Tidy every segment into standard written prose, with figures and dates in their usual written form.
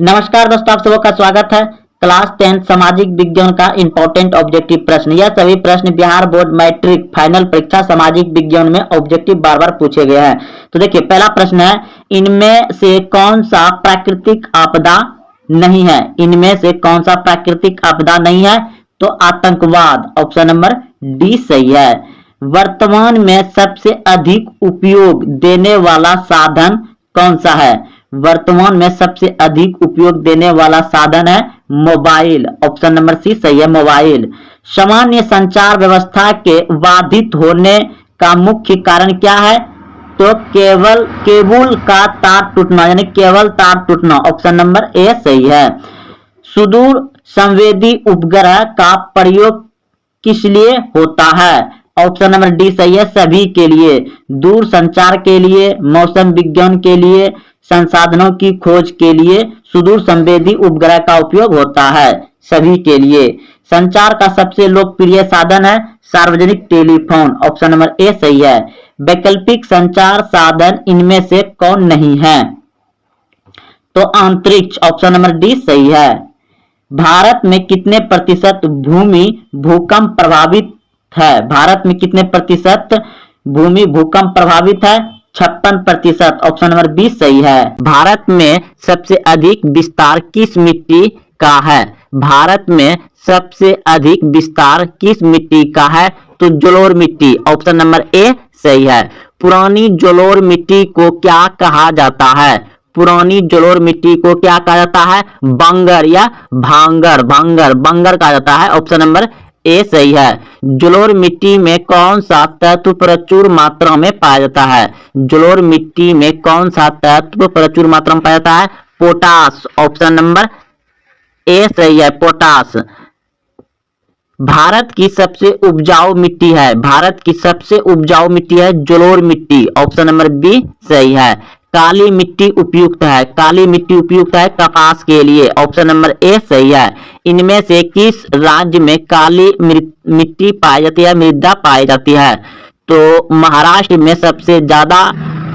नमस्कार दोस्तों, आप सबों का स्वागत है। क्लास 10 सामाजिक विज्ञान का इंपॉर्टेंट ऑब्जेक्टिव प्रश्न। यह सभी प्रश्न बिहार बोर्ड मैट्रिक फाइनल परीक्षा सामाजिक विज्ञान में ऑब्जेक्टिव बार बार पूछे गए हैं। तो देखिए, पहला प्रश्न है, इनमें से कौन सा प्राकृतिक आपदा नहीं है? इनमें से कौन सा प्राकृतिक आपदा नहीं है? तो आतंकवाद, ऑप्शन नंबर डी सही है। वर्तमान में सबसे अधिक उपयोग देने वाला साधन कौन सा है? वर्तमान में सबसे अधिक उपयोग देने वाला साधन है मोबाइल, ऑप्शन नंबर सी सही है, मोबाइल। सामान्य संचार व्यवस्था के बाधित होने का मुख्य कारण क्या है? तो केबल का तार टूटना, यानी केबल तार टूटना, ऑप्शन नंबर ए सही है। सुदूर संवेदी उपग्रह का प्रयोग किस लिए होता है? ऑप्शन नंबर डी सही है, सभी के लिए। दूर संचार के लिए, मौसम विज्ञान के लिए, संसाधनों की खोज के लिए सुदूर संवेदी उपग्रह का उपयोग होता है, सभी के लिए। संचार का सबसे लोकप्रिय साधन है सार्वजनिक टेलीफोन, ऑप्शन नंबर ए सही है। वैकल्पिक संचार साधन इनमें से कौन नहीं है? तो अंतरिक्ष, ऑप्शन नंबर डी सही है। भारत में कितने प्रतिशत भूमि भूकंप प्रभावित है? भारत में कितने प्रतिशत भूमि भूकंप प्रभावित है? 56%, ऑप्शन नंबर बी सही है। भारत में सबसे अधिक विस्तार किस मिट्टी का है? भारत में सबसे अधिक विस्तार किस मिट्टी का है? तो जलोढ़ मिट्टी, ऑप्शन नंबर ए सही है। पुरानी जलोढ़ मिट्टी को क्या कहा जाता है? पुरानी जलोढ़ मिट्टी को क्या कहा जाता है? बंगर या भांगर, बंगर कहा जाता है, ऑप्शन नंबर ए सही है। जलोढ़ मिट्टी में कौन सा तत्व प्रचुर मात्रा में पाया जाता है? जलोढ़ मिट्टी में कौन सा तत्व प्रचुर मात्रा में पाया जाता है? पोटास, ऑप्शन नंबर ए सही है, पोटास। भारत की सबसे उपजाऊ मिट्टी है, भारत की सबसे उपजाऊ मिट्टी है जलोढ़ मिट्टी, ऑप्शन नंबर बी सही है। काली मिट्टी उपयुक्त है, काली मिट्टी उपयुक्त है कपास के लिए, ऑप्शन नंबर ए सही है। इनमें से किस राज्य में काली मिट्टी पाई जाती है, मृदा पाई जाती है? तो महाराष्ट्र में सबसे ज्यादा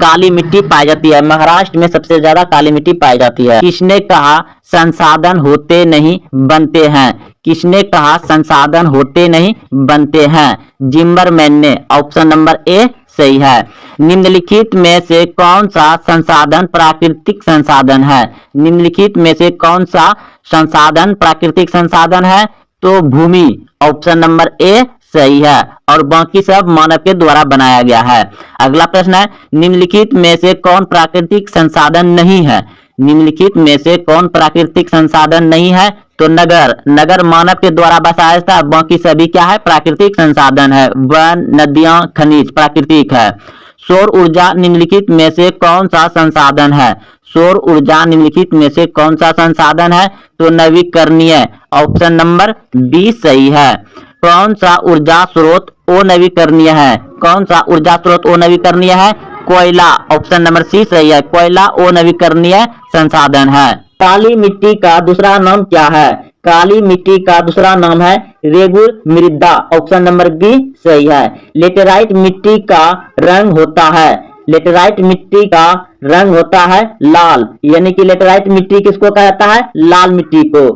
काली मिट्टी पाई जाती है, महाराष्ट्र में सबसे ज्यादा काली मिट्टी पाई जाती है। किसने कहा संसाधन होते नहीं बनते हैं? किसने कहा संसाधन होते नहीं बनते हैं? जिम्बरमैन ने, ऑप्शन नंबर ए सही है। निम्नलिखित में से कौन सा संसाधन प्राकृतिक संसाधन है? निम्नलिखित में से कौन सा संसाधन प्राकृतिक संसाधन है? तो भूमि, ऑप्शन नंबर ए सही है, और बाकी सब मानव के द्वारा बनाया गया है। अगला प्रश्न है, निम्नलिखित में से कौन प्राकृतिक संसाधन नहीं है? निम्नलिखित में से कौन प्राकृतिक संसाधन नहीं है? तो नगर मानव के द्वारा बसाया था, बाकी सभी क्या है? प्राकृतिक संसाधन है। वन, नदियां, खनिज प्राकृतिक है। सौर ऊर्जा निम्नलिखित में से कौन सा संसाधन है? सौर ऊर्जा निम्नलिखित में से कौन सा संसाधन है? तो नवीकरणीय, ऑप्शन नंबर बी सही है। कौन सा ऊर्जा स्रोत अनवीकरणीय है? कौन सा ऊर्जा स्रोत अनवीकरणीय है? कोयला, ऑप्शन नंबर सी सही है, कोयला अनवीकरणीय संसाधन है। काली मिट्टी का दूसरा नाम क्या है? काली मिट्टी का दूसरा नाम है रेगुर मृदा, ऑप्शन नंबर बी सही है। लेटेराइट मिट्टी का रंग होता है, लेटेराइट मिट्टी का रंग होता है लाल, यानी कि लेटेराइट मिट्टी किसको कहा जाता है? लाल मिट्टी को।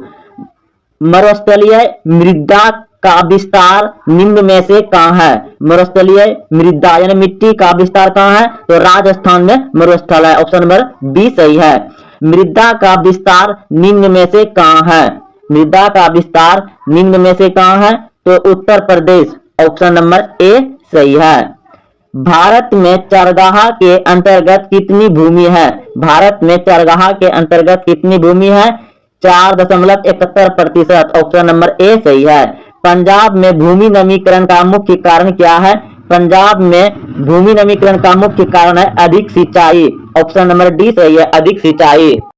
मरुस्थलीय मृदा का विस्तार निम्न में से कहाँ है? मरुस्थलीय मृदा यानी मिट्टी का विस्तार कहाँ है? तो राजस्थान में मरुस्थल है, ऑप्शन नंबर बी सही है। मृदा का विस्तार निम्न में से कहाँ है? मृदा का विस्तार निम्न में से कहाँ है? तो Uttar Pradesh, option number A सही है। भारत में चरगाह के अंतर्गत कितनी भूमि है? भारत में चरगाह के अंतर्गत कितनी भूमि है? 4.71%, ऑप्शन नंबर ए सही है। पंजाब में भूमि नमीकरण का मुख्य कारण क्या है? पंजाब में भूमि नमीकरण का मुख्य कारण है अधिक सिंचाई, ऑप्शन नंबर डी सही है, अधिक सिंचाई।